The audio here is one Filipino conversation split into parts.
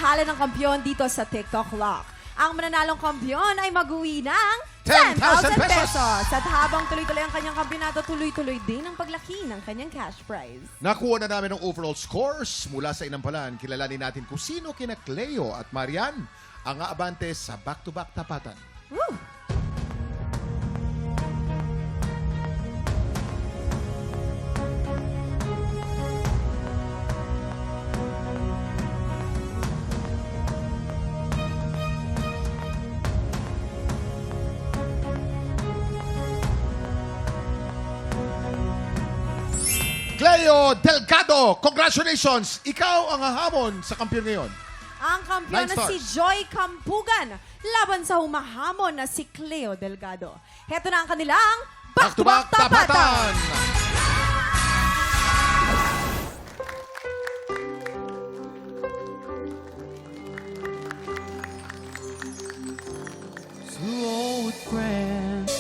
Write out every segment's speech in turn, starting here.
tanghalan ng kampiyon dito sa TikTok Lock. Ang mananalong kampiyon ay mag-uwi ng 10,000 10,000 pesos. pesos. At habang tuloy-tuloy ang kanyang kampiyonato, tuloy-tuloy din ang paglaki ng kanyang cash prize. Nakuha na namin ang overall scores mula sa inampalan. Kilalanin natin kung sino kina Cleo at Marian ang aabante sa back-to-back tapatan. Woo! Cleo Delgado, congratulations! Ikaw ang hahamon sa kampiyon ngayon. Ang kampiyon Nine na si stars. Joy Campugan laban sa humahamon na si Cleo Delgado. Heto na ang kanilang back-to-back tapatan. Two old friends.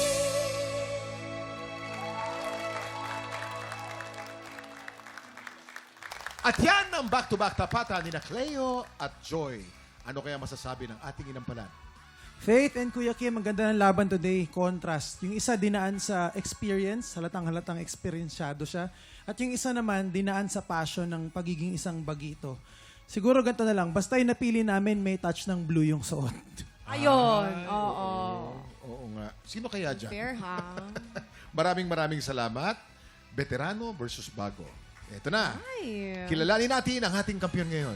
At yan ang back-to-back tapatan ni na Cleo at Joy. Ano kaya masasabi ng ating inampalan? Faith and Kuya Kim, ang ganda ng laban today. Contrast. Yung isa dinaan sa experience, halatang experiensyado siya. At yung isa naman dinaan sa passion ng pagiging isang bagito. Siguro ganito na lang, basta yung napili namin may touch ng blue yung suot. Ayun. Oo. Oo nga. Sino kaya dyan? Fair, ha? Maraming salamat. Veterano versus bago. Ito na. Ay. Kilalanin natin ang ating kampiyon ngayon.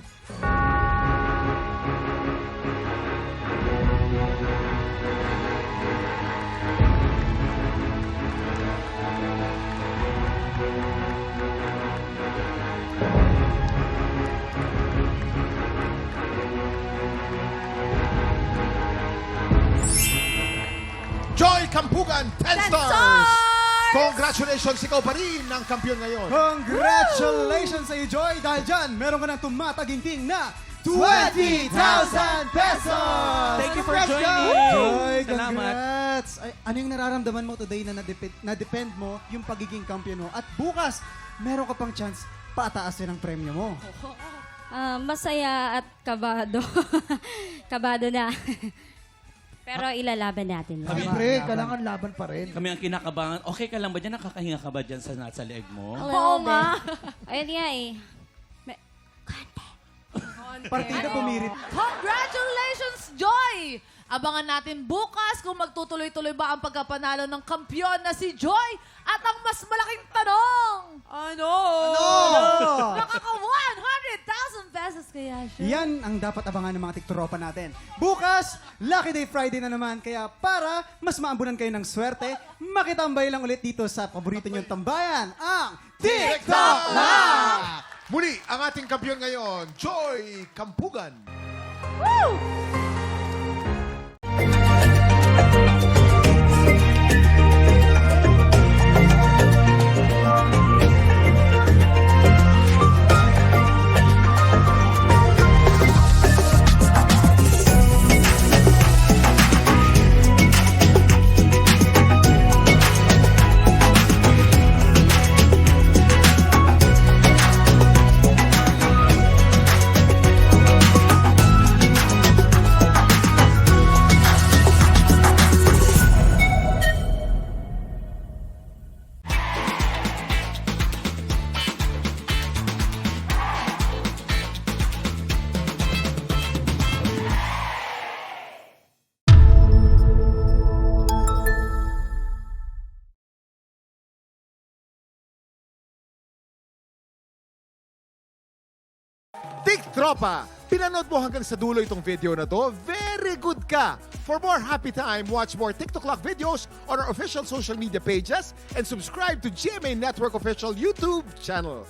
Joy Campugan, 10 stars! Congratulations, ikaw pa rin ang kampiyon ngayon. Congratulations sa iyo, Joy! Dahil dyan, meron ka ng tumataginting na 20,000 pesos! Thank you for Congrats, joining. Joy, Salamat. congrats! Ay, ano yung nararamdaman mo today na na-depend mo yung pagiging kampiyon mo? At bukas, meron ka pang chance pataasin ang premyo mo. Masaya at kabado. Kabado na. Pero ilalaban natin. Siyempre, kailangan laban pa rin. Kami ang kinakabahan. Okay ka lang ba dyan? Nakakahinga ka ba dyan sa nasa leeg mo? Oo nga. Ayun nga eh. Partida pumirit. Congratulations, Joy! Abangan natin bukas kung magtutuloy-tuloy ba ang pagkapanalo ng kampiyon na si Joy at ang mas malaking tanong. Ano? Nakaka 100,000 pesos kaya siya. Yan ang dapat abangan ng mga tiktropa natin. Bukas, Lucky Day Friday na naman. Kaya para mas maambunan kayo ng swerte, makitambay lang ulit dito sa paborito niyong tambayan, ang TikTok Lock! Muli, ang ating kampiyon ngayon, Joy Campugan. Tiktropa, pinanood mo hanggang sa dulo itong video na to? Very good ka! For more happy time, watch more TikTok Lock videos on our official social media pages and subscribe to GMA Network official YouTube channel.